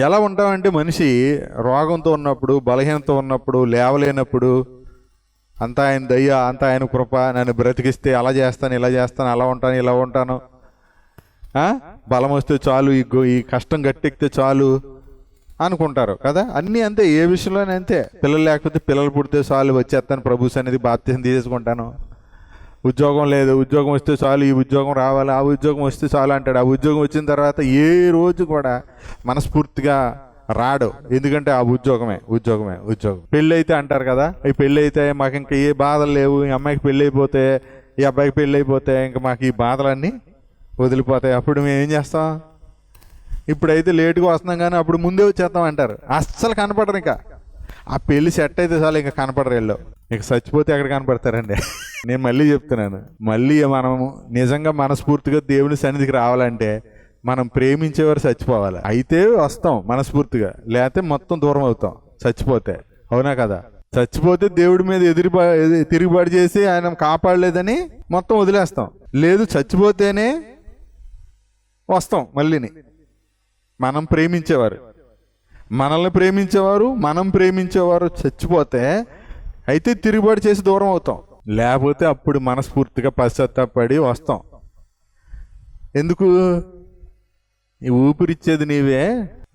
ఎలా ఉంటామంటే మనిషి రోగంతో ఉన్నప్పుడు, బలహీనతో ఉన్నప్పుడు, లేవలేనప్పుడు అంతా ఆయన దయ్య, అంతా ఆయన కృప, నన్ను బ్రతికిస్తే అలా చేస్తాను, ఇలా చేస్తాను, అలా ఉంటాను, ఇలా ఉంటాను, బలం వస్తే చాలు, ఈ కష్టం గట్టెక్కితే చాలు అనుకుంటారు కదా. అన్నీ అంతే, ఏ విషయంలోనే అంతే. పిల్లలు లేకపోతే పిల్లలు పుడితే చాలు, వచ్చేస్తాను ప్రభు సన్నిధి బాప్తిసం తీసేసుకుంటాను. ఉద్యోగం లేదు, ఉద్యోగం వస్తే చాలు, ఈ ఉద్యోగం రావాలి, ఆ ఉద్యోగం వస్తే చాలు అంటాడు. ఆ ఉద్యోగం వచ్చిన తర్వాత ఏ రోజు కూడా మనస్ఫూర్తిగా రాడు. ఎందుకంటే ఆ ఉద్యోగమే. పెళ్ళి అయితే అంటారు కదా, ఈ పెళ్ళి అయితే మాకు ఇంకా ఏ బాధలు లేవు, ఈ అమ్మాయికి పెళ్ళి అయిపోతే, ఈ అబ్బాయికి పెళ్ళి అయిపోతే ఇంకా మాకు ఈ బాధలన్నీ వదిలిపోతాయి. అప్పుడు మేము ఏం చేస్తాం? ఇప్పుడైతే లేటుగా వస్తున్నాం కానీ అప్పుడు ముందే వచ్చేస్తాం అంటారు. అస్సలు కనపడరు. ఇంకా ఆ పెళ్లి సెట్ అయితే చాలు, ఇంకా కనపడరు. వీళ్ళు ఇక చచ్చిపోతే ఎక్కడ కనపడతారండి? నేను మళ్ళీ చెప్తున్నాను, మళ్ళీ మనము నిజంగా మనస్ఫూర్తిగా దేవుని సన్నిధికి రావాలంటే మనం ప్రేమించేవారు చచ్చిపోవాలి. అయితే వస్తాం మనస్ఫూర్తిగా, లేకపోతే మొత్తం దూరం అవుతాం చచ్చిపోతే. అవునా కదా? చచ్చిపోతే దేవుడి మీద తిరుగుబాటు చేసి ఆయన కాపాడలేదని మొత్తం వదిలేస్తాం. లేదు, చచ్చిపోతేనే వస్తాం మళ్ళీని. మనల్ని ప్రేమించేవారు మనం ప్రేమించేవారు చచ్చిపోతే అయితే తిరుగుబాటు చేసి దూరం అవుతాం. లేకపోతే అప్పుడు మనస్ఫూర్తిగా పశ్చాత్తాపడి వస్తాం. ఎందుకు? ఈ ఊపిరిచ్చేది నీవే,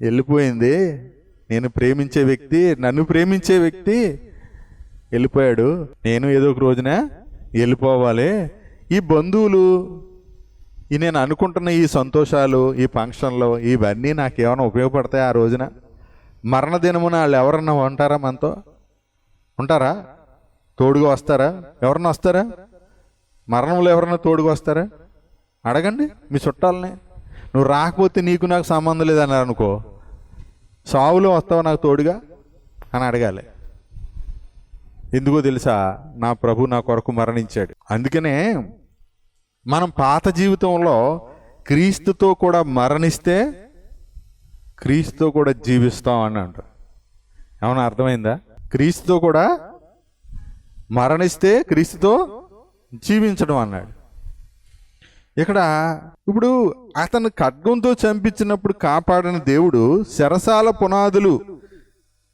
వెళ్ళిపోయింది. నన్ను ప్రేమించే వ్యక్తి వెళ్ళిపోయాడు. నేను ఏదో ఒక రోజున వెళ్ళిపోవాలి. ఈ బంధువులు, నేను అనుకుంటున్న ఈ సంతోషాలు, ఈ ఫంక్షన్లు, ఇవన్నీ నాకేమైనా ఉపయోగపడతాయి? ఆ రోజున మరణ దినమున వాళ్ళు ఎవరన్నా ఉంటారా? మనతో ఉంటారా? తోడుగా వస్తారా? ఎవరన్నా వస్తారా? మరణంలో ఎవరన్నా తోడుగా వస్తారా? అడగండి మీ చుట్టాలని. నువ్వు రాకపోతే నీకు నాకు సంబంధం లేదన్నారు అనుకో, సావులో వస్తావా నాకు తోడుగా అని అడగాలి. ఎందుకో తెలుసా? నా ప్రభు నా కొరకు మరణించాడు. అందుకనే మనం పాత జీవితంలో క్రీస్తుతో కూడా మరణిస్తే క్రీస్తుతో కూడా జీవిస్తాం అని అంటారు. ఏమన్నా అర్థమైందా? క్రీస్తుతో కూడా మరణిస్తే క్రీస్తుతో జీవించడం అన్నాడు. ఇక్కడ ఇప్పుడు అతను ఖడ్గంతో చంపించినప్పుడు కాపాడిన దేవుడు చెరసాల పునాదులు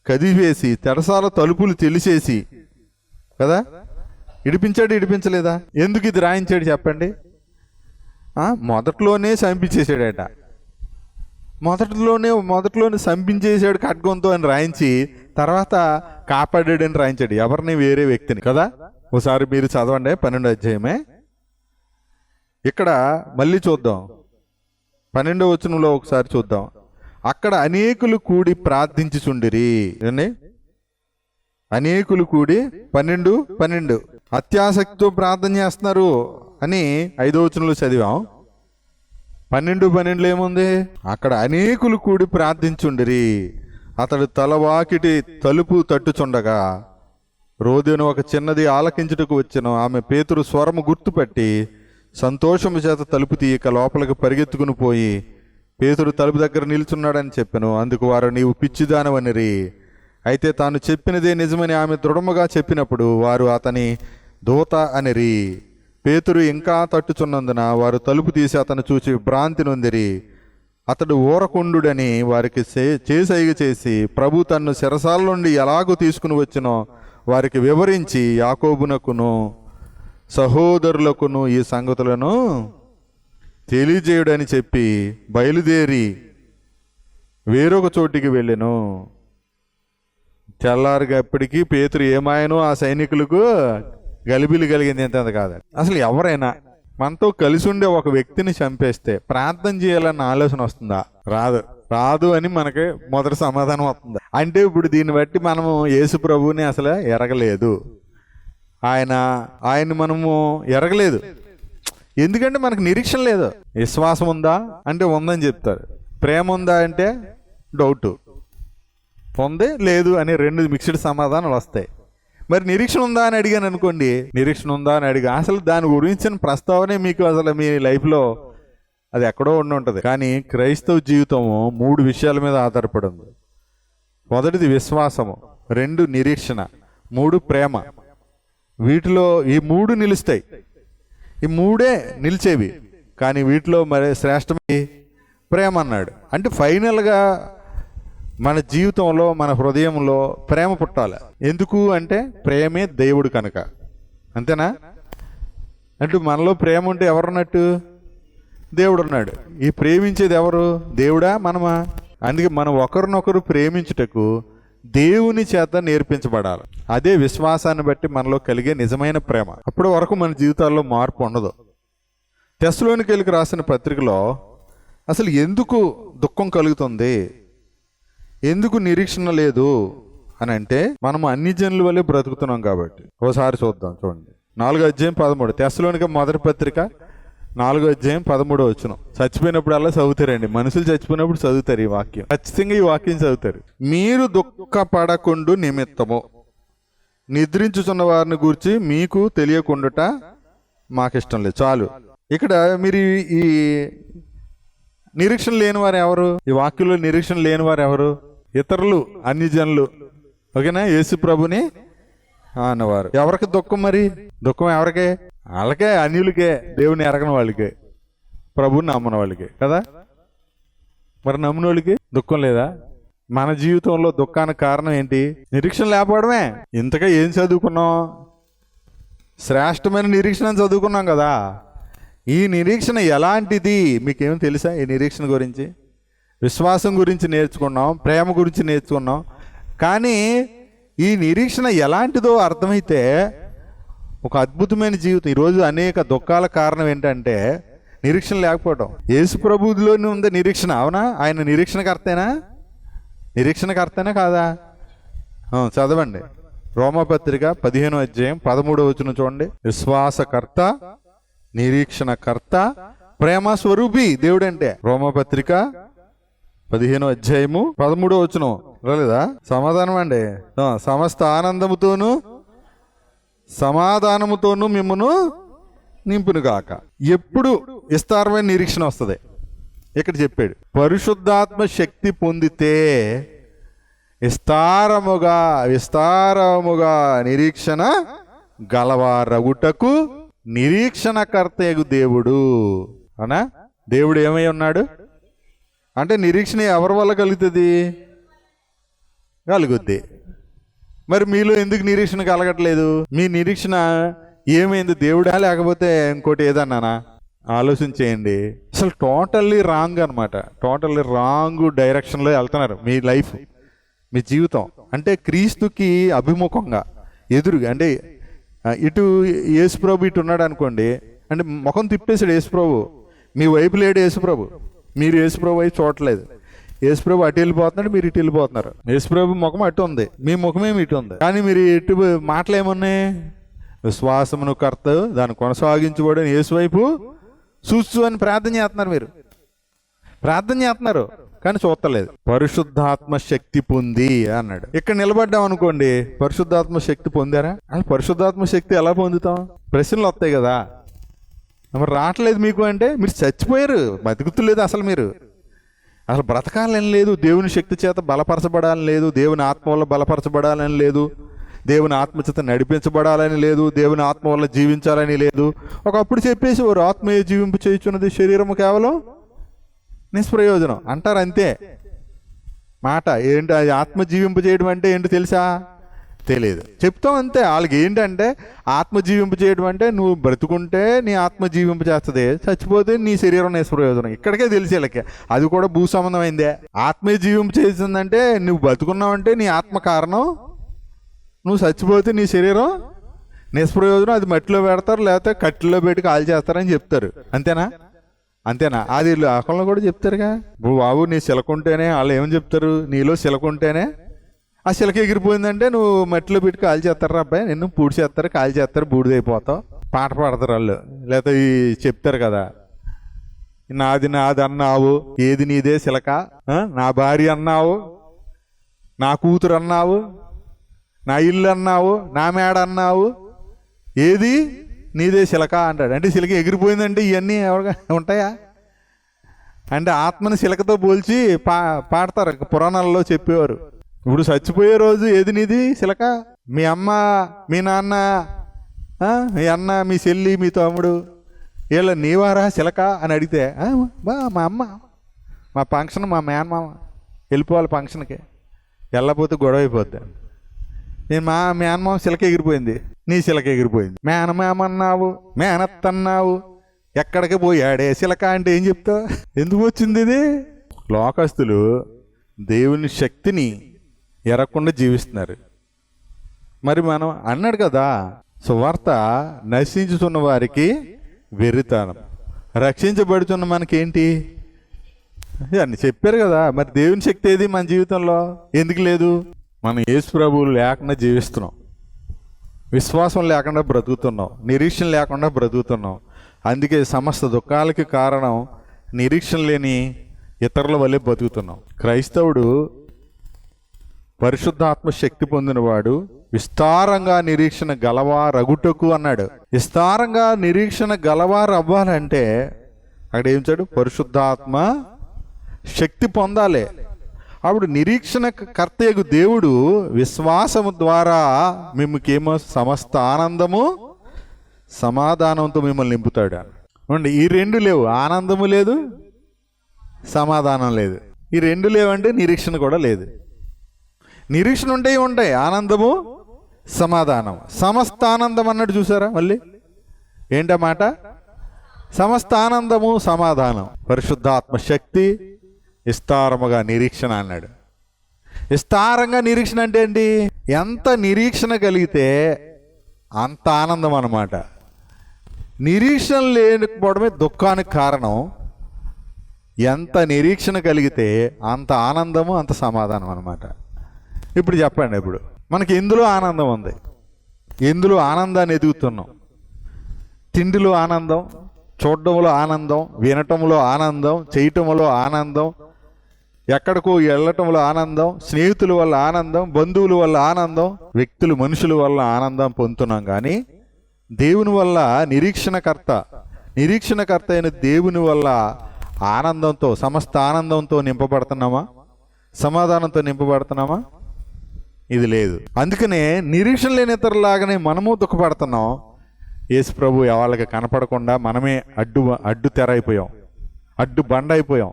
కదివేసి చెరసాల తలుపులు తెలిసేసి కదా ఇడిపించలేదా? ఎందుకు ఇది రాయించాడు చెప్పండి? మొదట్లోనే చంపించేసాడట. మొదట్లోనే చంపించేసాడు ఖడ్గంతో అని రాయించి తర్వాత కాపాడాడని రాయించాడు. ఎవరిని? వేరే వ్యక్తిని కదా. ఒకసారి మీరు చదవండి 12వ అధ్యాయమే. ఇక్కడ మళ్ళీ చూద్దాం, 12వ వచనంలో ఒకసారి చూద్దాం. అక్కడ అనేకులు కూడి ప్రార్థించుచుండిరి. అనేకులు కూడి 12 అత్యాసక్తితో ప్రార్థన చేస్తున్నారు అని 5వ వచనంలో చదివాం. 12 ఏముంది? అక్కడ అనేకులు కూడి ప్రార్థించుండిరి. అతడు తలవాకిటి తలుపు తట్టుచుండగా రోదేను ఒక చిన్నది ఆలకించుటకు వచ్చెను. ఆమె పేతురు స్వరము గుర్తుపట్టి సంతోషము చేత తలుపు తీయక లోపలికి పరిగెత్తుకుని పోయి పేతురు తలుపు దగ్గర నిల్చున్నాడని చెప్పెను. అందుకు వారు, నీవు పిచ్చిదానవనిరి. అయితే తాను చెప్పినదే నిజమని ఆమె దృఢముగా చెప్పినప్పుడు వారు అతని దూత అనిరి. పేతురు ఇంకా తట్టుచున్నందున వారు తలుపు తీసి అతను చూసి భ్రాంతి నొందిరి. అతడు ఊరకుండుడని వారికి చేసైగ చేసి ప్రభు తన్ను చెరసాల నుండి ఎలాగూ తీసుకుని వచ్చినో వారికి వివరించి యాకోబునకును సహోదరులకును ఈ సంగతులను తెలియజేయుడని చెప్పి బయలుదేరి వేరొక చోటికి వెళ్ళెను. తెల్లారిగప్పటికీ పేతురు ఏమాయనో ఆ సైనికులకు గలిబిలి కలిగింది. ఎంత కాదు. అసలు ఎవరైనా మనతో కలిసి ఉండే ఒక వ్యక్తిని చంపేస్తే ప్రార్థన చేయాలన్న ఆలోచన వస్తుందా? రాదు అని మనకి మొదటి సమాధానం వస్తుందా? అంటే ఇప్పుడు దీన్ని బట్టి మనము యేసు ప్రభువుని అసలు ఎరగలేదు. ఆయన మనము ఎరగలేదు. ఎందుకంటే మనకు నిరీక్షణ లేదు. విశ్వాసం ఉందా అంటే ఉందని చెప్తారు. ప్రేమ ఉందా అంటే డౌట్. ఉంది లేదు అని 2 మిక్స్డ్ సమాధానాలు వస్తాయి. మరి నిరీక్షణ ఉందా అని అడిగాను అనుకోండి, నిరీక్షణ ఉందా అని అడిగా అసలు దాని గురించిన ప్రస్తావనే మీకు అసలు మీ లైఫ్లో అది ఎక్కడో ఉంటుంది. కానీ క్రైస్తవ జీవితము 3 విషయాల మీద ఆధారపడి ఉంది. మొదటిది విశ్వాసము, 2 నిరీక్షణ, 3 ప్రేమ. వీటిలో ఈ 3 నిలుస్తాయి. ఈ 3 నిలిచేవి. కానీ వీటిలో మరి శ్రేష్టమే ప్రేమ అన్నాడు. అంటే ఫైనల్గా మన జీవితంలో, మన హృదయంలో ప్రేమ పుట్టాలి. ఎందుకు అంటే ప్రేమే దేవుడు కనుక. అంతేనా? అంటే మనలో ప్రేమ ఉంటే ఎవరున్నట్టు? దేవుడు ఉన్నాడు. ఈ ప్రేమించేది ఎవరు? దేవుడా మనమా? అందుకే మనం ఒకరినొకరు ప్రేమించుటకు దేవుని చేత నేర్పించబడాలి. అదే విశ్వాసాన్ని బట్టి మనలో కలిగే నిజమైన ప్రేమ. అప్పటి వరకు మన జీవితాల్లో మార్పు ఉండదు. తెస్సలోనికైలకు రాసిన పత్రికలో అసలు ఎందుకు దుఃఖం కలుగుతుంది, ఎందుకు నిరీక్షణ లేదు అని అంటే, మనం అన్ని జనుల వల్లే బ్రతుకుతున్నాం కాబట్టి. ఓసారి చూద్దాం, చూడండి. 4:13 తెస్సలోనిక మొదటి పత్రిక 4:13 చచ్చిపోయినప్పుడు చదువుతారండి. మనుషులు చచ్చిపోయినప్పుడు చదువుతారు ఈ వాక్యం. ఖచ్చితంగా ఈ వాక్యం చదువుతారు. మీరు దుఃఖపడకుండు నిమిత్తము నిద్రించుచున్న వారిని గూర్చి మీకు తెలియకుండుట మాకు ఇష్టం లేదు. చాలు. ఇక్కడ మీరు ఈ నిరీక్షణ లేని వారు ఎవరు? ఈ వాక్యంలో నిరీక్షణ లేని వారు ఎవరు? ఇతరులు, అన్ని జనులు. ఓకేనా? యేసు ప్రభుని అన్నవారు. ఎవరికి దుఃఖం? మరి దుఃఖం ఎవరికే? వాళ్ళకే, అన్యులకే, దేవుని ఎరగని వాళ్ళకే, ప్రభుని నమ్మని వాళ్ళకే కదా. మరి నమ్మిన వాళ్ళకి దుఃఖం లేదా? మన జీవితంలో దుఃఖానికి కారణం ఏంటి? నిరీక్షణ లేకపోవడమే. ఇంతగా ఏం చదువుకున్నాం? శ్రేష్టమైన నిరీక్షణ చదువుకున్నాం కదా. ఈ నిరీక్షణ ఎలాంటిది మీకేం తెలుసా? ఈ నిరీక్షణ గురించి, విశ్వాసం గురించి నేర్చుకున్నాం, ప్రేమ గురించి నేర్చుకున్నాం. కానీ ఈ నిరీక్షణ ఎలాంటిదో అర్థమైతే ఒక అద్భుతమైన జీవితం. ఈరోజు అనేక దుఃఖాల కారణం ఏంటంటే నిరీక్షణ లేకపోవడం. యేసు ప్రభువులోనే ఉంది నిరీక్షణ. అవునా? ఆయన నిరీక్షణకర్తేనా? నిరీక్షణకర్తేనా కాదా? చదవండి. రోమాపత్రిక 15:13 చూడండి. విశ్వాసకర్త, నిరీక్షణకర్త, ప్రేమ స్వరూపి దేవుడు అంటే. రోమాపత్రిక 15:13 రాలేదా? సమాధానం అండి. సమస్త ఆనందముతోనూ సమాధానముతోనూ మిమ్మను నింపును గాక. ఎప్పుడు విస్తారమైన నిరీక్షణ వస్తుంది? ఇక్కడ చెప్పాడు, పరిశుద్ధాత్మ శక్తి పొందితే విస్తారముగా నిరీక్షణ గలవారగుటకు నిరీక్షణకర్తయగు దేవుడు అనా. దేవుడు ఏమై ఉన్నాడు అంటే నిరీక్షణ ఎవరి వల్ల కలుగుతుంది? కలుగుద్ది. మరి మీలో ఎందుకు నిరీక్షణ కలగట్లేదు? మీ నిరీక్షణ ఏమైంది? దేవుడా లేకపోతే ఇంకోటి ఏదన్నానా? ఆలోచించేయండి. అసలు టోటల్లీ రాంగ్ అనమాట. టోటల్లీ రాంగ్ డైరెక్షన్లో వెళ్తున్నారు మీ లైఫ్, మీ జీవితం. అంటే క్రీస్తుకి అభిముఖంగా ఎదురుగా, అంటే ఇటు యేసుప్రభు ఇటు ఉన్నాడు అనుకోండి, అంటే ముఖం తిప్పేసాడు యేసుప్రభు. మీ వైపు లేడు యేసుప్రభు, మీరు యేసుప్రభు వైపు చూడట్లేదు. యేసుప్రభు అటు వెళ్ళిపోతున్నాడు, మీరు ఇటు వెళ్ళిపోతున్నారు. యేసుప్రభు ముఖం అటు ఉంది, మీ ముఖమేమి ఇటు ఉంది. కానీ మీరు ఇటు మాటలు ఏమున్నాయి? విశ్వాసమును కర్త, దాన్ని కొనసాగించబడిన యేసు వైపు చూస్తూ అని ప్రార్థన చేస్తున్నారు. మీరు ప్రార్థన చేస్తున్నారు కానీ చూస్తలేదు. పరిశుద్ధాత్మ శక్తి పొంది అన్నాడు. ఇక్కడ నిలబడ్డాం అనుకోండి, పరిశుద్ధాత్మ శక్తి పొందారా? అని పరిశుద్ధాత్మ శక్తి ఎలా పొందుతాం? ప్రశ్నలు వస్తాయి కదా. మరి రావట్లేదు మీకు అంటే మీరు చచ్చిపోయారు, బతుకుతులేదు. మీరు అసలు బ్రతకాలని లేదు, దేవుని శక్తి చేత బలపరచబడాలని లేదు, దేవుని ఆత్మ వల్ల బలపరచబడాలని లేదు, దేవుని ఆత్మ చేత నడిపించబడాలని లేదు, దేవుని ఆత్మ వల్ల జీవించాలని లేదు. ఒకప్పుడు చెప్పేసి వారు ఆత్మీయ జీవింపు చేయుచున్నది, శరీరము కేవలం నిష్ప్రయోజనం అంటారు. అంతే మాట. ఏంటి ఆత్మ జీవింపు చేయడం అంటే ఏంటి తెలుసా? తెలియదు, చెప్తాం అంతే. వాళ్ళకి ఏంటంటే ఆత్మ జీవింపు చేయడం అంటే నువ్వు బ్రతుకుంటే నీ ఆత్మ జీవింపు చేస్తుంది, చచ్చిపోతే నీ శరీరం నిష్ప్రయోజనం. ఇక్కడికే తెలిసి వీళ్ళకి అది కూడా భూ సంబంధమైందే. ఆత్మీయ జీవింపు చేసిందంటే నువ్వు బతుకున్నావంటే నీ ఆత్మ కారణం, నువ్వు చచ్చిపోతే నీ శరీరం నిష్ప్రయోజనం. అది మట్టిలో పెడతారు, లేకపోతే కట్టెలో పెట్టి కాల్ చేస్తారని చెప్తారు. అంతేనా? అంతేనా? అది అక్కడ కూడా చెప్తారుగా. బాబు నీ చిలకుంటేనే, వాళ్ళు ఏమని చెప్తారు, నీలో చిలకుంటేనే ఆ చిలక ఎగిరిపోయిందంటే నువ్వు మట్టిలో పెట్టి కాల్ చేస్తారా అబ్బాయి, నిన్ను పూడి చేస్తారు, కాల్ చేస్తారు, బూడిదైపోతావు. పాట పాడతారు వాళ్ళు, లేకపోతే ఈ చెప్తారు కదా, నాది అన్నావు, ఏది నీదే చిలక, నా భార్య అన్నావు, నా కూతురు అన్నావు, నా ఇల్లు అన్నావు, నా మేడ అన్నావు, ఏది నీదే చిలక అంటాడు. అంటే చిలక ఎగిరిపోయిందంటే ఇవన్నీ ఎవరిగా ఉంటాయా? అంటే ఆత్మని చిలకతో పోల్చి పాడతారు, పురాణాలలో చెప్పేవారు. ఇప్పుడు చచ్చిపోయే రోజు ఏది నీది చిలక? మీ అమ్మ, మీ నాన్న, మీ అన్న, మీ చెల్లి, మీ తమ్ముడు, వీళ్ళ నీవారా చిలక అని అడిగితే మా అమ్మ, మా ఫంక్షన్, మా మేనమామ, వెళ్ళిపోవాలి ఫంక్షన్కి, వెళ్ళకపోతే గొడవ అయిపోద్ది. నేను మా మేనమామ చిలక ఎగిరిపోయింది, నీ చిలక ఎగిరిపోయింది. మేనమామన్నావు, మేనత్తన్నావు, ఎక్కడికి పోయాడే చిలక అంటే ఏం చెప్తావు? ఎందుకు వచ్చింది ఇది? లోకస్తులు దేవుని శక్తిని ఎరగకుండా జీవిస్తున్నారు. మరి మనం అన్నాడు కదా, సువార్త నశించుతున్న వారికి వెర్రితనం, రక్షించబడుతున్న మనకేంటి అని చెప్పారు కదా. మరి దేవుని శక్తి ఏది మన జీవితంలో ఎందుకు లేదు? మనం యేసు ప్రభువు లేకుండా జీవిస్తున్నాం, విశ్వాసం లేకుండా బ్రతుకుతున్నాం, నిరీక్షణ లేకుండా బ్రతుకుతున్నాం. అందుకే సమస్త దుఃఖాలకి కారణం నిరీక్షణ లేని ఇతరుల వల్లే బతుకుతున్నాం. క్రైస్తవుడు పరిశుద్ధాత్మ శక్తి పొందినవాడు విస్తారంగా నిరీక్షణ గలవారగుటకు అన్నాడు. విస్తారంగా నిరీక్షణ గలవారు అవ్వాలంటే అక్కడ ఏం చాడు? పరిశుద్ధాత్మ శక్తి పొందాలి. అప్పుడు నిరీక్షణ కర్తయగు దేవుడు విశ్వాసము ద్వారా మిమ్మకేమో సమస్త ఆనందము సమాధానంతో మిమ్మల్ని నింపుతాడు. అండి ఈ రెండు లేవు, ఆనందము లేదు, సమాధానం లేదు. ఈ రెండు లేవంటే నిరీక్షణ కూడా లేదు. నిరీక్షణ ఉంటాయి ఆనందము సమాధానం. సమస్త ఆనందం అన్నట్టు చూసారా? మళ్ళీ ఏంటన్నమాట? సమస్త ఆనందము సమాధానం. పరిశుద్ధాత్మ శక్తి, విస్తారముగా నిరీక్షణ అన్నాడు. విస్తారంగా నిరీక్షణ అంటే ఏంటి? ఎంత నిరీక్షణ కలిగితే అంత ఆనందం అన్నమాట. నిరీక్షణ లేకపోవడమే దుఃఖానికి కారణం. ఎంత నిరీక్షణ కలిగితే అంత ఆనందము, అంత సమాధానం అన్నమాట. ఇప్పుడు చెప్పండి, ఇప్పుడు మనకి ఎందులో ఆనందం ఉంది? ఎందులో ఆనందాన్ని ఎదుగుతున్నాం? తిండిలో ఆనందం, చూడడంలో ఆనందం, వినటంలో ఆనందం, చేయటంలో ఆనందం, ఎక్కడికో వెళ్ళటంలో ఆనందం, స్నేహితుల వల్ల ఆనందం, బంధువుల వల్ల ఆనందం, వ్యక్తులు మనుషుల వల్ల ఆనందం పొందుతున్నాం. కానీ దేవుని వల్ల నిరీక్షణకర్త అయిన దేవుని వల్ల ఆనందంతో, సమస్త ఆనందంతో నింపబడుతున్నామా? సమాధానంతో నింపబడుతున్నామా? ఇది లేదు. అందుకనే నిరీక్షణ లేని ఇతరులాగానే మనము దుఃఖపడుతున్నాం. యేసు ప్రభు వాళ్ళకి కనపడకుండా మనమే అడ్డు తెర అయిపోయాం, అడ్డు బండ అయిపోయాం.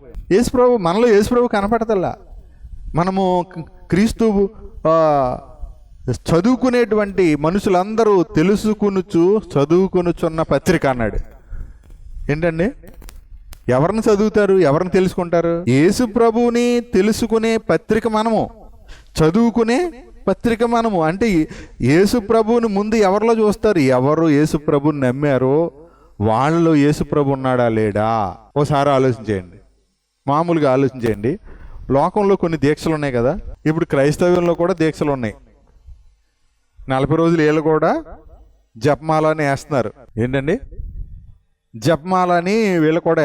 మనలో యేసు ప్రభు కనపడతల్లా. మనము క్రీస్తు చదువుకునేటువంటి మనుషులందరూ చదువుకొనుచున్న పత్రిక అన్నాడు. ఏంటండి? ఎవరిని చదువుతారు? ఎవరిని తెలుసుకుంటారు? యేసు ప్రభువుని తెలుసుకునే పత్రిక మనము, చదువుకునే పత్రిక మనము. అంటే యేసు ప్రభువుని ముందు ఎవరిలో చూస్తారు? ఎవరు యేసు ప్రభుని నమ్మారో వాళ్ళలో యేసు ప్రభు ఉన్నాడా లేడా ఓసారి ఆలోచించేయండి. మామూలుగా ఆలోచించేయండి. లోకంలో కొన్ని దీక్షలు ఉన్నాయి కదా. ఇప్పుడు క్రైస్తవ్యంలో కూడా దీక్షలు ఉన్నాయి. 40 రోజులు వీళ్ళు కూడా జపమాలని వేస్తున్నారు. ఏంటండి? జపమాలని వీళ్ళు కూడా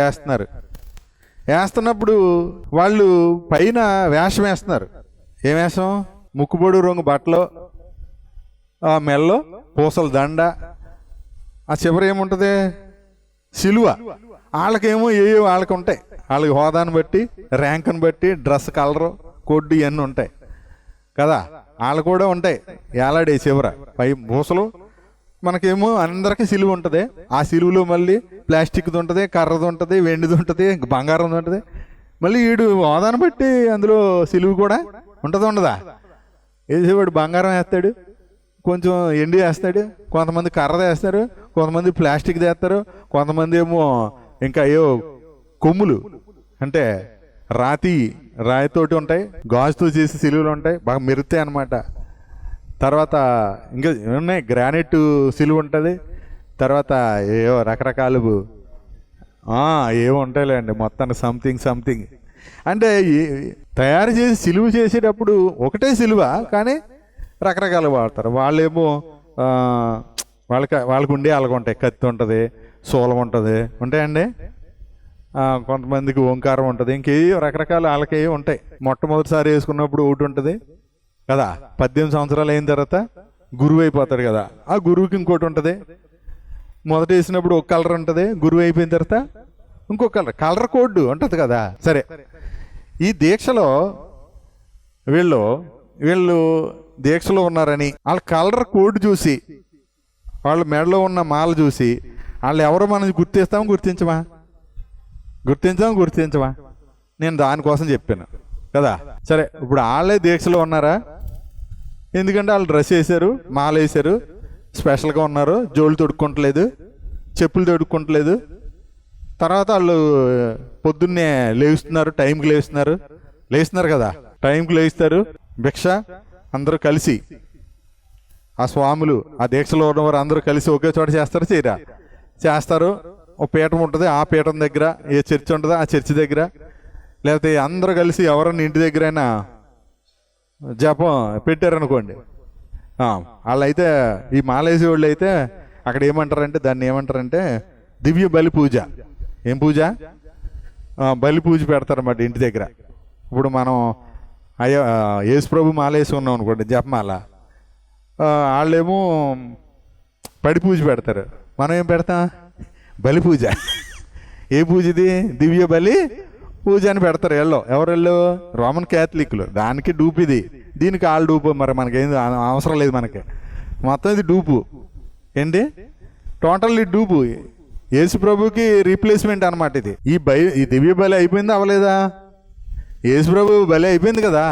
వేస్తున్నప్పుడు వాళ్ళు పైన వేషం వేస్తున్నారు. ఏం వేషం? ముక్కుబొడు రంగు బట్టలు, ఆ మెల్లో పూసల దండ, ఆ చివరి ఏముంటుంది? సిలువ. వాళ్ళకేమో వాళ్ళకి ఉంటాయి. వాళ్ళకి హోదాను బట్టి, ర్యాంకుని బట్టి, డ్రెస్ కలరు, కొడ్డు ఇవన్నీ ఉంటాయి కదా. వాళ్ళు కూడా ఉంటాయి ఏలాడే చివర పై పూసలు. మనకేమో అందరికీ సిలువ ఉంటుంది. ఆ సిలువలో మళ్ళీ ప్లాస్టిక్ది ఉంటుంది, కర్రది ఉంటుంది, వెండిది ఉంటుంది, బంగారంది ఉంటుంది. మళ్ళీ వీడు హోదాను బట్టి అందులో సిలువ కూడా ఉండదా? వేసేవాడు బంగారం వేస్తాడు, కొంచెం ఎండి వేస్తాడు, కొంతమంది కర్రది వేస్తారు, కొంతమంది ప్లాస్టిక్ వేస్తారు, కొంతమంది ఏమో ఇంకా కొమ్ములు అంటే రాయితోటి ఉంటాయి, గాజుతో చేసి సిలువలు ఉంటాయి, బాగా మెరుతాయి అన్నమాట. తర్వాత ఇంకా ఉన్నాయి, గ్రానైట్ సిలువ ఉంటుంది. తర్వాత రకరకాలు ఏవో ఉంటాయిలేండి. మొత్తానికి సంథింగ్ అంటే తయారు చేసి సిలువ చేసేటప్పుడు ఒకటే సిలువ, కానీ రకరకాలు వాడతారు. వాళ్ళేమో వాళ్ళకు ఉండే వాళ్ళకు ఉంటాయి. కత్తి ఉంటుంది, శూలం ఉంటుంది, ఉంటాయండి. కొంతమందికి ఓంకారం ఉంటుంది, ఇంకేవో రకరకాల వాళ్ళకేవో ఉంటాయి. మొట్టమొదటిసారి వేసుకున్నప్పుడు ఒకటి ఉంటుంది కదా. 18 సంవత్సరాలు అయిన తర్వాత గురువు అయిపోతాడు కదా, ఆ గురువుకి ఇంకోటి ఉంటుంది. మొదట వేసినప్పుడు ఒక కలర్ ఉంటుంది, గురువు అయిపోయిన తర్వాత ఇంకొక కలర్ కోడ్ ఉంటుంది కదా. సరే, ఈ దీక్షలో వీళ్ళు దీక్షలో ఉన్నారని వాళ్ళ కలర్ కోడ్ చూసి, వాళ్ళ మెడలో ఉన్న మాల చూసి వాళ్ళు ఎవరో మనం గుర్తించమా? నేను దానికోసం చెప్పాను కదా. సరే, ఇప్పుడు వాళ్ళే దీక్షలో ఉన్నారా? ఎందుకంటే వాళ్ళు డ్రెస్ వేసారు, మాల వేసారు, స్పెషల్గా ఉన్నారు, జోళ్ళు తొడుక్కుంటలేదు, చెప్పులు తొడుక్కుంటలేదు. తర్వాత వాళ్ళు పొద్దున్నే లేస్తున్నారు, టైంకి లేస్తున్నారు కదా, టైంకి లేస్తారు. భిక్ష అందరూ కలిసి, ఆ స్వాములు, ఆ దీక్షలో ఉన్నవారు అందరూ కలిసి ఒకే చోట చేస్తారు. ఒక పీఠం ఉంటుంది, ఆ పీఠం దగ్గర ఏ చర్చి ఉంటుందో ఆ చర్చి దగ్గర, లేకపోతే అందరూ కలిసి ఎవరన్నా ఇంటి దగ్గరైనా జపం పెట్టారనుకోండి, వాళ్ళైతే ఈ మాలేసి వాళ్ళు అయితే అక్కడ దాన్ని ఏమంటారంటే దివ్య బలి పూజ. ఏం పూజ? బలి పూజ పెడతారన్నమాట ఇంటి దగ్గర. ఇప్పుడు మనం యేసుప్రభు మాలేసి ఉన్నాం అనుకోండి, జపమాల, వాళ్ళేమో పడి పూజ పెడతారు, మనం ఏం పెడతాం? బలి పూజ. ఏ పూజ ఇది? దివ్య బలి పూజ అని పెడతారు. ఎవరు? రోమన్ క్యాథలిక్లు. దానికి డూపు ఇది, దీనికి వాళ్ళు డూపు. మరి మనకేం అవసరం లేదు, మనకి మొత్తం ఇది డూపు. ఏంటి? Totally dupe. యేసు ప్రభుకి రీప్లేస్మెంట్ అనమాట ఇది. ఈ దివ్య బలి అయిపోయింది, అవ్వలేదా? యేసు ప్రభు బలి అయిపోయింది కదా.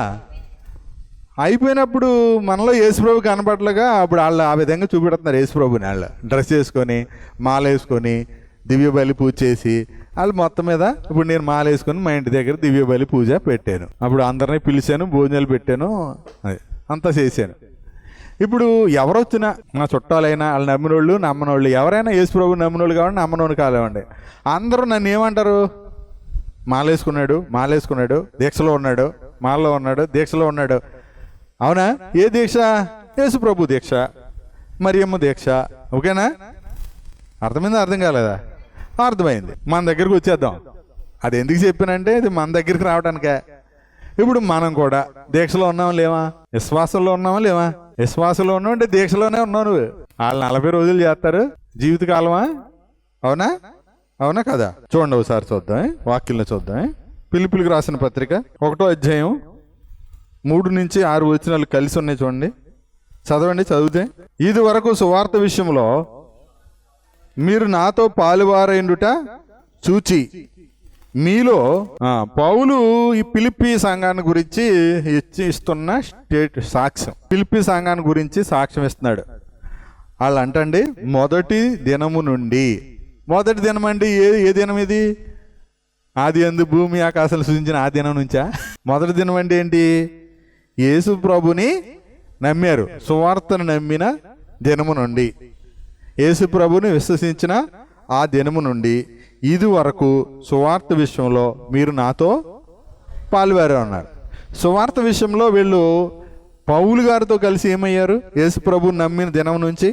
అయిపోయినప్పుడు మనలో యేసుప్రభు కనపడలేగా, అప్పుడు వాళ్ళు ఆ విధంగా చూపెడుతున్నారు యేసుప్రభుని. వాళ్ళు డ్రెస్ వేసుకొని, మాల వేసుకొని, దివ్య బలి పూజ చేసి, వాళ్ళు మొత్తం మీద ఇప్పుడు నేను మాల వేసుకొని మా ఇంటి దగ్గర దివ్య బలి పూజ పెట్టాను, అప్పుడు అందరినీ పిలిచాను, భోజనాలు పెట్టాను, అంతా చేశాను. ఇప్పుడు ఎవరు వచ్చినా, మా చుట్టాలైనా, వాళ్ళు నమ్మినోళ్ళు నమ్మనోళ్ళు, ఎవరైనా యేసుప్రభు నమ్మినోళ్ళు కావండి, నమ్మనోళ్ళు కానివ్వండి, అందరూ నన్ను ఏమంటారు? మాలేసుకున్నాడు, దీక్షలో ఉన్నాడు, మాలలో ఉన్నాడు, దీక్షలో ఉన్నాడు. అవునా? ఏ దీక్ష? యేసు ప్రభు దీక్ష, మరియమ్మ దీక్ష. ఓకేనా? అర్థమైందా? అర్థం కాలేదా? అర్థమైంది. మన దగ్గరికి వచ్చేద్దాం. అది ఎందుకు చెప్పానంటే ఇది మన దగ్గరికి రావడానికే. ఇప్పుడు మనం కూడా దీక్షలో ఉన్నామా లేవా? విశ్వాసంలో ఉన్నామా లేవా? విశ్వాసంలో ఉన్నాం అంటే దీక్షలోనే ఉన్నావు నువ్వు. వాళ్ళు 40 రోజులు చేస్తారు, జీవితకాలమా? అవునా కదా? చూడండి, ఒకసారి చూద్దాం, వాక్యంలో చూద్దాం. ఫిలిప్పీయులకు రాసిన పత్రిక 1వ అధ్యాయం 3-6 వచనాలు కలిసి ఉన్నాయి, చూడండి, చదివితే. ఇది వరకు సువార్త విషయంలో మీరు నాతో పాలువారైండుట చూచి మీలో పౌలు ఈ ఫిలిప్పీ సంఘాన్ని గురించి ఇస్తున్న సాక్ష్యం, ఫిలిప్పీ సంఘాన్ని గురించి సాక్ష్యం ఇస్తున్నాడు. వాళ్ళు అంటండి, మొదటి దినము నుండి. మొదటి దినం అంటే ఏ దినం ఇది? ఆది యందు భూమి ఆకాశాలు సృజించిన ఆ దినం నుంచా? మొదటి దినం అంటే ఏంటి? యేసు ప్రభుని నమ్మారు, సువార్తను నమ్మిన దినము నుండి, యేసు ప్రభుని విశ్వసించిన ఆ దినము నుండి ఇది వరకు సువార్త విషయంలో మీరు నాతో పాలువారు అన్నారు. సువార్త విషయంలో వీళ్ళు పౌలు గారితో కలిసి ఏమయ్యారు? యేసు ప్రభుని నమ్మిన దినం నుంచి.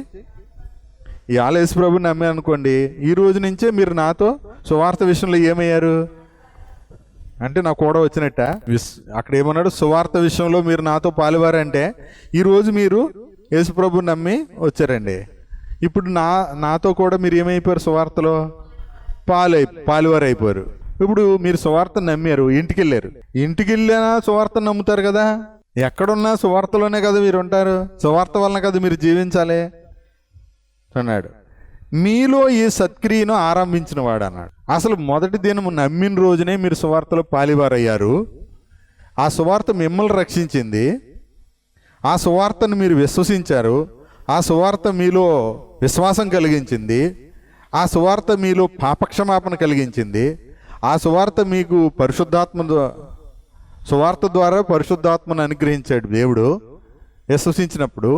ఇవాళ యేసు ప్రభుని నమ్మారు అనుకోండి, ఈ రోజు నుంచే మీరు నాతో సువార్త విషయంలో ఏమయ్యారు అంటే నాకు కూడా వచ్చినట్ట. అక్కడ ఏమన్నాడు? సువార్త విషయంలో మీరు నాతో పాలువారంటే ఈరోజు మీరు యేసు ప్రభుని నమ్మి వచ్చారండి. ఇప్పుడు నాతో కూడా మీరు ఏమైపోయారు? సువార్తలో పాలువారు అయిపోయారు. ఇప్పుడు మీరు సువార్త నమ్మారు, ఇంటికి వెళ్ళినా సువార్త నమ్ముతారు కదా. ఎక్కడున్నా సువార్తలోనే కదా మీరు ఉంటారు, సువార్త వలన కదా మీరు జీవించాలి అన్నాడు. మీలో ఈ సత్క్రియను ఆరంభించిన వాడు అన్నాడు. అసలు మొదటి దినము నమ్మిన రోజునే మీరు సువార్తలో పాలివారయ్యారు. ఆ సువార్త మిమ్మల్ని రక్షించింది, ఆ సువార్తను మీరు విశ్వసించారు, ఆ సువార్త మీలో విశ్వాసం కలిగించింది, ఆ సువార్త మీలో పాపక్షమాపణ కలిగించింది, ఆ సువార్త మీకు సువార్త ద్వారా పరిశుద్ధాత్మను అనుగ్రహించాడు దేవుడు విశ్వసించినప్పుడు.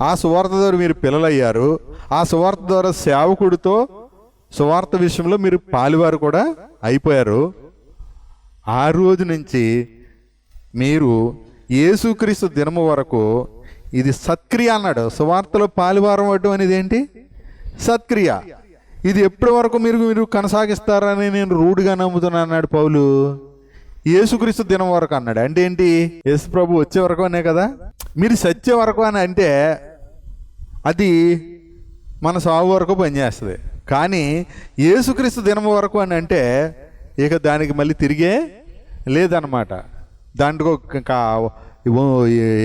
ఆ సువార్త ద్వారా మీరు పిల్లలయ్యారు, ఆ సువార్త ద్వారా సేవకుడితో సువార్త విషయంలో మీరు పాలువారు కూడా అయిపోయారు. ఆ రోజు నుంచి మీరు యేసుక్రీస్తు దినము వరకు ఇది సత్క్రియ అన్నాడు. సువార్తలో పాలువారం అవడం అనేది ఏంటి? సత్క్రియ. ఇది ఎప్పటి వరకు మీరు కొనసాగిస్తారని నేను రూఢిగా నమ్ముతున్నాను అన్నాడు పౌలు. యేసుక్రీస్తు దినం వరకు అన్నాడు. అంటే ఏంటి? యేసు ప్రభు వచ్చే వరకు అనే కదా. మీరు సత్య వరకు అని అంటే అది మన సాగు వరకు పనిచేస్తుంది. కానీ యేసుక్రీస్తు దినం వరకు అని అంటే ఇక దానికి మళ్ళీ తిరిగే లేదన్నమాట. దాంట్లో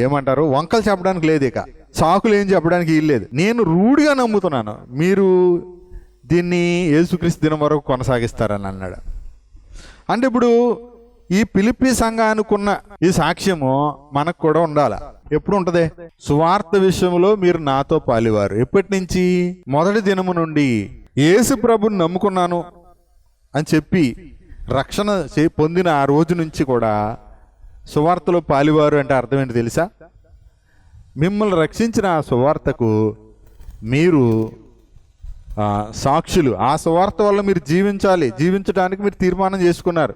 ఏమంటారు, వంకలు చెప్పడానికి లేదు, ఇక సాకులు ఏం చెప్పడానికి లేదు. నేను రూఢిగా నమ్ముతున్నాను మీరు దీన్ని యేసుక్రీస్తు దినం వరకు కొనసాగిస్తారని అన్నాడు. అంటే ఇప్పుడు ఈ ఫిలిప్పీ సంఘానికున్న ఈ సాక్ష్యము మనకు కూడా ఉండాలి. ఎప్పుడు ఉంటది? సువార్త విషయంలో మీరు నాతో పాలివారు. ఎప్పటి నుంచి? మొదటి దినము నుండి యేసు ప్రభుని నమ్ముకున్నాను అని చెప్పి రక్షణ పొందిన ఆ రోజు నుంచి కూడా సువార్తలో పాలివారు అంటే అర్థం ఏంటి తెలుసా? మిమ్మల్ని రక్షించిన ఆ సువార్తకు మీరు సాక్షులు. ఆ సువార్త వల్ల మీరు జీవించడానికి మీరు తీర్మానం చేసుకున్నారు.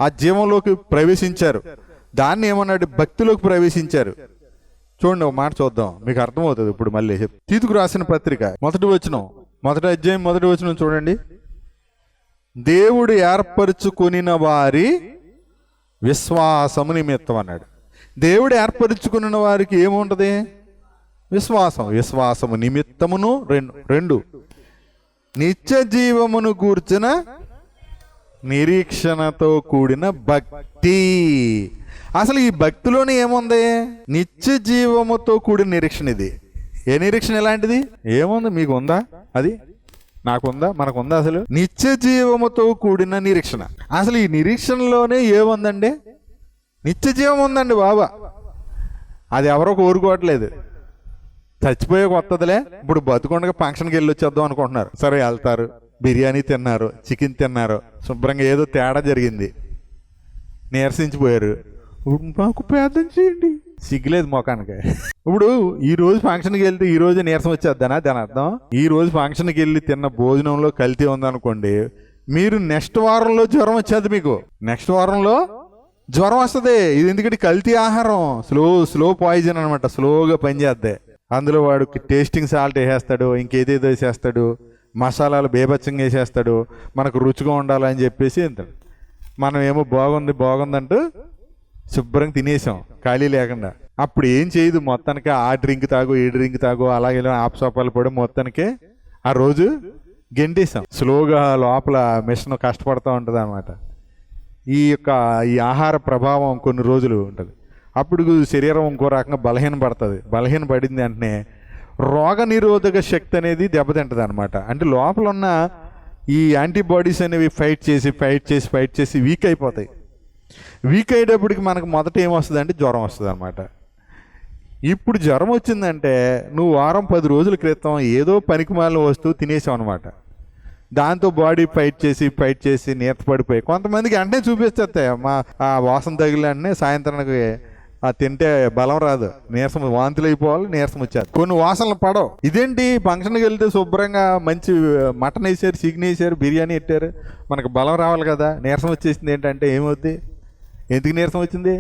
ఆ జీవంలోకి ప్రవేశించారు. దాన్ని ఏమన్నాడు? భక్తిలోకి ప్రవేశించారు. చూడండి, ఒక మాట చూద్దాం, మీకు అర్థమవుతుంది. ఇప్పుడు మళ్ళీ తీతుకు రాసిన పత్రిక మొదటి అధ్యాయం 1వ వచనం చూడండి. దేవుడు ఏర్పరచుకొనిన వారి విశ్వాసము నిమిత్తం అన్నాడు. దేవుడు ఏర్పరచుకున్న వారికి ఏముంటది? విశ్వాసము నిమిత్తమును రెండు నిత్య జీవమును గూర్చిన నిరీక్షణతో కూడిన భక్తి. అసలు ఈ భక్తిలోనే ఏముంది? నిత్య జీవముతో కూడిన నిరీక్షణ. ఇది ఏ నిరీక్షణ? ఎలాంటిది? ఏముంది? మీకు ఉందా? అది నాకుందా? మనకుందా? అసలు నిత్య జీవముతో కూడిన నిరీక్షణ. అసలు ఈ నిరీక్షణలోనే ఏముందండి? నిత్య జీవం ఉందండి బాబా. అది ఎవరో కోరుకోవట్లేదు. చచ్చిపోయే కొత్తదిలే. ఇప్పుడు బతుకుండగా ఫంక్షన్కి వెళ్ళి వచ్చేద్దాం అనుకుంటున్నారు. సరే వెళ్తారు, బిర్యానీ తిన్నారు, చికెన్ తిన్నారు, శుభ్రంగా ఏదో తేడా జరిగింది, నీరసించిపోయారు. మాకు పేదం చేయండి, సిగ్గులేదు మొఖానికి. ఇప్పుడు ఈ రోజు ఫంక్షన్కి వెళ్తే ఈ రోజు నీరసం వచ్చేద్దానా? దాని అర్థం ఈ రోజు ఫంక్షన్కి వెళ్ళి తిన్న భోజనంలో కల్తీ ఉందనుకోండి, మీరు నెక్స్ట్ వారంలో జ్వరం వచ్చేది. మీకు నెక్స్ట్ వారంలో జ్వరం వస్తుంది. ఇది ఎందుకంటే కల్తీ ఆహారం, స్లో పాయిజన్ అనమాట. స్లోగా పనిచేద్దే. అందులో వాడు టేస్టింగ్ సాల్ట్ వేసేస్తాడు, ఇంకేదేదో వేసేస్తాడు, మసాలాలు బేబచ్చంగా వేసేస్తాడు, మనకు రుచిగా ఉండాలని చెప్పేసి అంటాడు. మనం ఏమో బాగుందంటూ శుభ్రంగా తినేసాం ఖాళీ లేకుండా. అప్పుడు ఏం చేయదు, మొత్తానికి ఆ డ్రింక్ తాగు, ఈ డ్రింక్ తాగు, అలాగే ఆప్సోపాలు పడి మొత్తానికి ఆ రోజు గెంటేసాం. స్లోగా లోపల మిషన్ కష్టపడుతూ ఉంటుంది అన్నమాట. ఈ ఆహార ప్రభావం కొన్ని రోజులు ఉంటుంది. అప్పుడు శరీరం ఇంకో రకంగా బలహీన పడింది వెంటనే రోగ నిరోధక శక్తి అనేది దెబ్బతింటది అనమాట. అంటే లోపల ఉన్న ఈ యాంటీబాడీస్ అనేవి ఫైట్ చేసి వీక్ అయిపోతాయి. వీక్ అయ్యేటప్పటికి మనకు మొదట ఏమొస్తుంది అంటే జ్వరం వస్తుంది అనమాట. ఇప్పుడు జ్వరం వచ్చిందంటే నువ్వు వారం 10 రోజుల క్రితం ఏదో పనికిమాలిన వస్తువు తినేసావు అనమాట. దాంతో బాడీ ఫైట్ చేసి నీరసపడిపోయి కొంతమందికి వెంటనే చూపిస్తాయి. ఆ వాసన తగిలి వెంటనే సాయంత్రానికి తింటే బలం రాదు, నీరసం, వాంతులు అయిపోవాలి, నీరసం వచ్చేది. కొన్ని వాసనలు పడవు. ఇదేంటి ఫంక్షన్కి వెళ్తే శుభ్రంగా మంచి మటన్ వేసారు, చికెన్ వేసారు, బిర్యానీ పెట్టారు, మనకు బలం రావాలి కదా, నీరసం వచ్చేసింది. ఏంటంటే ఏమవుద్ది? ఎందుకు నీరసం వచ్చింది?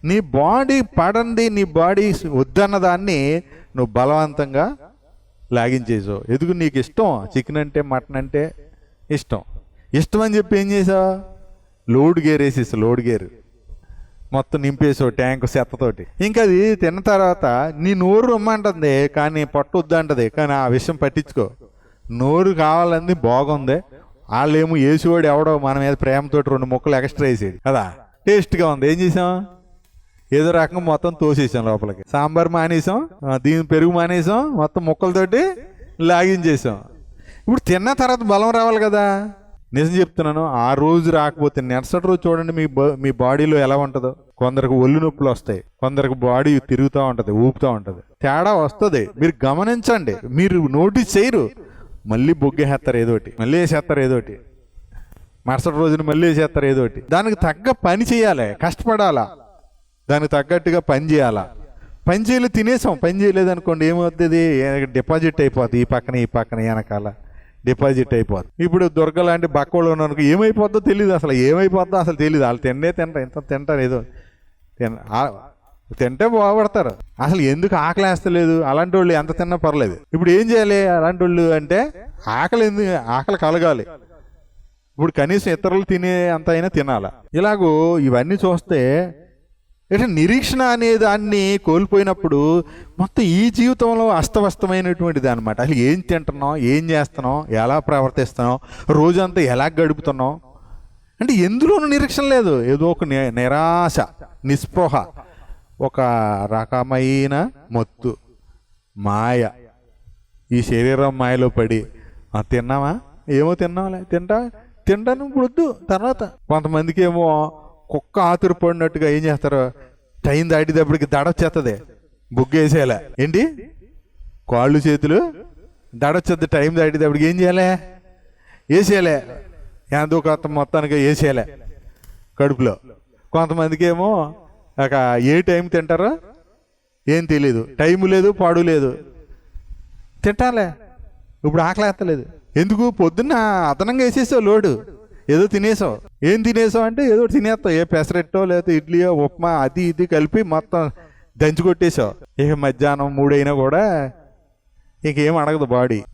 నీ బాడీ పడంది, నీ బాడీ వద్దన్న దాన్ని నువ్వు బలవంతంగా లాగించేసావు. ఎందుకు? నీకు ఇష్టం, చికెన్ అంటే మటన్ అంటే ఇష్టం అని చెప్పి ఏం చేసావు? లోడ్ గేర్ మొత్తం నింపేసావు ట్యాంక్ చెత్తతోటి. ఇంకా అది తిన్న తర్వాత నీ నోరు రమ్మంటుంది, కానీ పొట్ట వద్దంటది. కానీ ఆ విషయం పట్టించుకో. నోరు కావాలంది, బాగుంది. వాళ్ళేమో వేసేవాడు ఎవడో మన మీద ప్రేమతోటి 2 ముక్కలు ఎక్స్ట్రా వేసేది కదా, టేస్ట్గా ఉంది. ఏం చేసాం? ఏదో రకంగా మొత్తం తోసేసాం లోపలికి. సాంబార్ మానేసాం, దీని పెరుగు మానేసాం, మొత్తం ముక్కలతోటి లాగించేసాం. ఇప్పుడు తిన్న తర్వాత బలం రావాలి కదా. నిజం చెప్తున్నాను, ఆ రోజు రాకపోతే నెక్స్ట్ రోజు చూడండి మీ బాడీలో ఎలా ఉంటుందో. కొందరికి ఒళ్ళు నొప్పులు వస్తాయి, కొందరికి బాడీ తిరుగుతూ ఉంటుంది, ఊపుతూ ఉంటుంది, తేడా వస్తుంది. మీరు గమనించండి, మీరు నోటీస్ చేయరు. మళ్ళీ బొగ్గేసేస్తారు ఏదోటి, మళ్ళీ వేసేస్తారు ఏదోటి, మరుసటి రోజున మళ్ళీ వేసేస్తారు ఏదోటి. దానికి తగ్గ పని చేయాలి, కష్టపడాలా, దానికి తగ్గట్టుగా పని చేయాలా. పని చేయలేదు, తినేసాం. పని చేయలేదు అనుకోండి, ఏమవుతుంది? డిపాజిట్ అయిపోతుంది. ఈ పక్కన వెనకాల డిపాజిట్ అయిపోతుంది. ఇప్పుడు దుర్గ లాంటి బక్కవాళ్ళు ఉన్నాను, ఏమైపోద్దో తెలియదు. అసలు ఏమైపోద్దో అసలు తెలియదు. వాళ్ళు ఇంత తింటారు, ఏదో తింటే బాగుపడతారు. అసలు ఎందుకు ఆకలి వేస్తలేదు? అలాంటి వాళ్ళు ఎంత తిన్నా పర్లేదు. ఇప్పుడు ఏం చేయాలి అలాంటి వాళ్ళు అంటే? ఆకలి కలగాలి. ఇప్పుడు కనీసం ఇతరులు తినే అంత అయినా తినాలా. ఇలాగూ ఇవన్నీ చూస్తే నిరీక్షణ అనే దాన్ని కోల్పోయినప్పుడు మొత్తం ఈ జీవితంలో అస్తవ్యస్తమైనటువంటిది అనమాట. అసలు ఏం తింటున్నాం, ఏం చేస్తున్నాం, ఎలా ప్రవర్తిస్తున్నాం, రోజంతా ఎలా గడుపుతున్నాం అంటే ఎందులోనూ నిరీక్షణ లేదు. ఏదో ఒక నిరాశ, నిస్పృహ, ఒక రకమైన మత్తు, మాయ. ఈ శరీరం మాయలో పడి తిన్నామా, ఏమో తిన్నాంలే, తింటాను ఇప్పుడు వద్దు. తర్వాత కొంతమందికి ఏమో కుక్క ఆతురపడినట్టుగా ఏం చేస్తారు, టైం దాటేటప్పటికి దడొచ్చేస్తుంది, బొగ్గేసేలా. ఏంటి, కాళ్ళు చేతులు దడొచ్చేది టైం దాటేటప్పటికి. ఏం చేయాలి, వేసేయాలి, ఏందో కొత్త మొత్తానికి వేసేయాలి కడుపులో. కొంతమందికి ఏమో ఏ టైం తింటారో ఏం తెలీదు, టైము లేదు పాడు లేదు, తింటాలే. ఇప్పుడు ఆకలేస్తలేదు, ఎందుకు, పొద్దున్న అదనంగా వేసేసావు లోడు, ఏదో తినేసావు. ఏం తినేసావు అంటే ఏదో తినేస్తావు, ఏ పెసరెట్టో లేకపోతే ఇడ్లీయో ఉప్మా అది ఇది కలిపి మొత్తం దంచి కొట్టేసావు. ఇక మధ్యాహ్నం 3 అయినా కూడా ఇంకేం అడగదు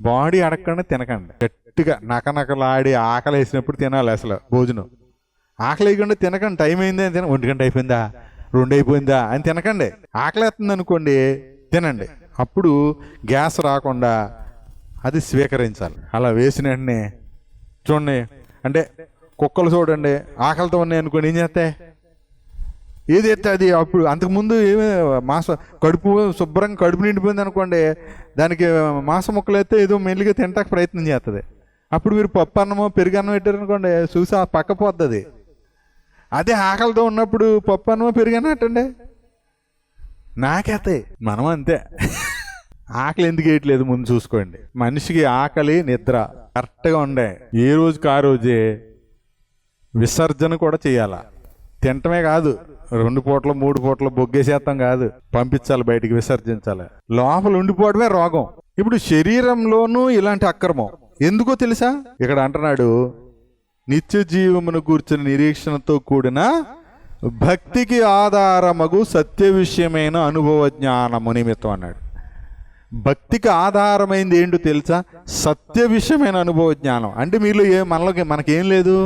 బాడీ అడగకుండా తినకండి. గట్టిగా నకనకలాడి ఆకలి వేసినప్పుడు తినాలి అసలు భోజనం. ఆకలి వేయకుండా తినకండి. టైం అయింది అని 1 గంట అయిపోయిందా, 2 అయిపోయిందా అని తినకండి. ఆకలి వేస్తుంది అనుకోండి, తినండి. అప్పుడు గ్యాస్ రాకుండా అది స్వీకరించాలి. అలా వేసిన వెంటనే చూడండి, అంటే కుక్కలు చూడండి, ఆకలితో ఉన్నాయి అనుకోండి, ఏం చేస్తాయి, ఏది ఎత్తే అది. అప్పుడు అంతకుముందు ఏమి కడుపు శుభ్రంగా కడుపు నిండిపోయింది అనుకోండి, దానికి మాంసం ముక్కలు అయితే ఏదో మెల్లిగా తినటానికి ప్రయత్నం చేస్తుంది. అప్పుడు మీరు పప్పు అన్నమో పెరుగన్నం పెట్టారనుకోండి, చూసి ఆ పక్క పోతుంది. అదే ఆకలితో ఉన్నప్పుడు పప్పు అన్నమో పెరుగన్నం పెట్టండి, నాకేస్తాయి. మనం అంతే. ఆకలి ఎందుకు వేయట్లేదు ముందు చూసుకోండి. మనిషికి ఆకలి నిద్ర కరెక్ట్గా ఉండే, ఏ రోజుకి ఆ రోజే విసర్జన కూడా చేయాల. తినటమే కాదు, 2 పూటలు 3 పూటలు బొగ్గేసేస్తాం కాదు, పంపించాలి బయటికి, విసర్జించాలి. లోపల ఉండిపోవడమే రోగం. ఇప్పుడు శరీరంలోనూ ఇలాంటి అక్రమం ఎందుకో తెలుసా, ఇక్కడ అంటున్నాడు, నిత్య జీవమును కూర్చుని నిరీక్షణతో కూడిన భక్తికి ఆధారమగు సత్య విషయమైన అనుభవ జ్ఞానము నిమిత్తం అన్నాడు. భక్తికి ఆధారమైంది ఏంటో తెలుసా, సత్య విషయమైన అనుభవ జ్ఞానం. అంటే మీలో మనకేం లేదు,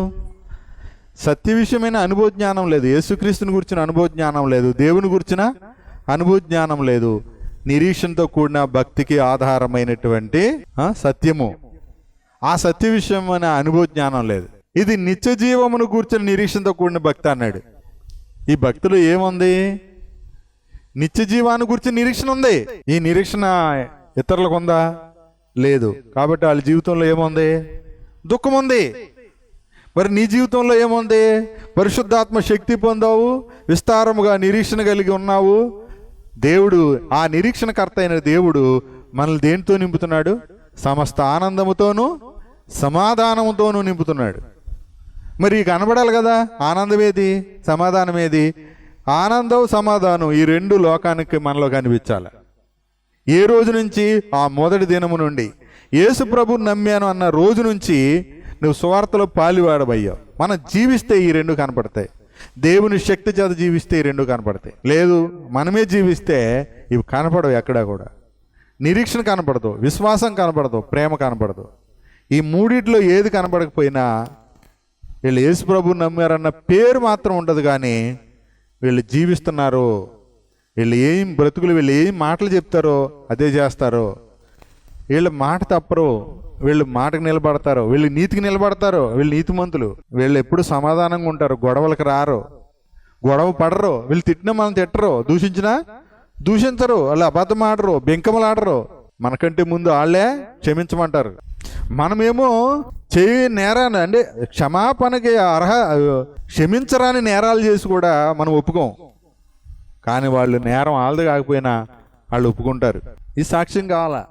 సత్య విషయమైన అనుభవ జ్ఞానం లేదు, యేసుక్రీస్తుని గురించిన అనుభవ జ్ఞానం లేదు, దేవుని గురించిన అనుభవ జ్ఞానం లేదు. నిరీక్షణతో కూడిన భక్తికి ఆధారమైనటువంటి సత్యము, ఆ సత్య విషయమైన అనుభవ జ్ఞానం లేదు. ఇది నిత్య జీవమును కూర్చుని నిరీక్షణతో కూడిన భక్తి అన్నాడు. ఈ భక్తిలో ఏముంది, నిత్య జీవాన్ని గురించి నిరీక్షణ ఉంది. ఈ నిరీక్షణ ఇతరులకు ఉందా, లేదు. కాబట్టి వాళ్ళ జీవితంలో ఏముంది, దుఃఖం ఉంది. మరి నీ జీవితంలో ఏముంది, పరిశుద్ధాత్మ శక్తి పొందావు, విస్తారముగా నిరీక్షణ కలిగి ఉన్నావు. దేవుడు, ఆ నిరీక్షణకర్త అయిన దేవుడు మనల్ని దేనితో నింపుతున్నాడు, సమస్త ఆనందముతోనూ సమాధానముతోనూ నింపుతున్నాడు. మరి కనబడాలి కదా, ఆనందం ఏది, సమాధానం ఏది. ఆనందం సమాధానం ఈ 2 లోకానికి మనలో కనిపించాలి. ఏ రోజు నుంచి, ఆ మొదటి దినము నుండి, యేసు ప్రభువుని నమ్మాను అన్న రోజు నుంచి నువ్వు సువార్తలో పాలివాడబయ్యావు. మనం జీవిస్తే ఈ 2 కనపడతాయి. దేవుని శక్తి చేత జీవిస్తే ఈ 2 కనపడతాయి. లేదు, మనమే జీవిస్తే ఇవి కనపడవు. ఎక్కడా కూడా నిరీక్షణ కనపడదు, విశ్వాసం కనపడదు, ప్రేమ కనపడదు. ఈ 3 ఏది కనపడకపోయినా వీళ్ళు యేసు ప్రభువుని నమ్మారన్న పేరు మాత్రం ఉండదు. కానీ వీళ్ళు జీవిస్తున్నారు, వీళ్ళు ఏం బ్రతుకులు, వీళ్ళు ఏం మాటలు చెప్తారో అదే చేస్తారో. వీళ్ళు మాట తప్పరు, వీళ్ళు మాటకు నిలబడతారు, వీళ్ళు నీతికి నిలబడతారు, వీళ్ళు నీతిమంతులు. వీళ్ళు ఎప్పుడు సమాధానంగా ఉంటారు, గొడవలకు రారు, గొడవ పడరు. వీళ్ళు తిట్టినా మనం తిట్టరు, దూషించినా దూషించరు, వాళ్ళు అబద్ధం ఆడరు, బెంకమలాడరు. మనకంటే ముందు వాళ్ళే క్షమించమంటారు. మనమేమో నేరాన్ని అంటే క్షమాపణకి క్షమించరాని నేరాలు చేసి కూడా మనం ఒప్పుకోం. కానీ వాళ్ళు నేరం వాళ్ళది కాకపోయినా వాళ్ళు ఒప్పుకుంటారు. ఈ సాక్ష్యం కావాలా?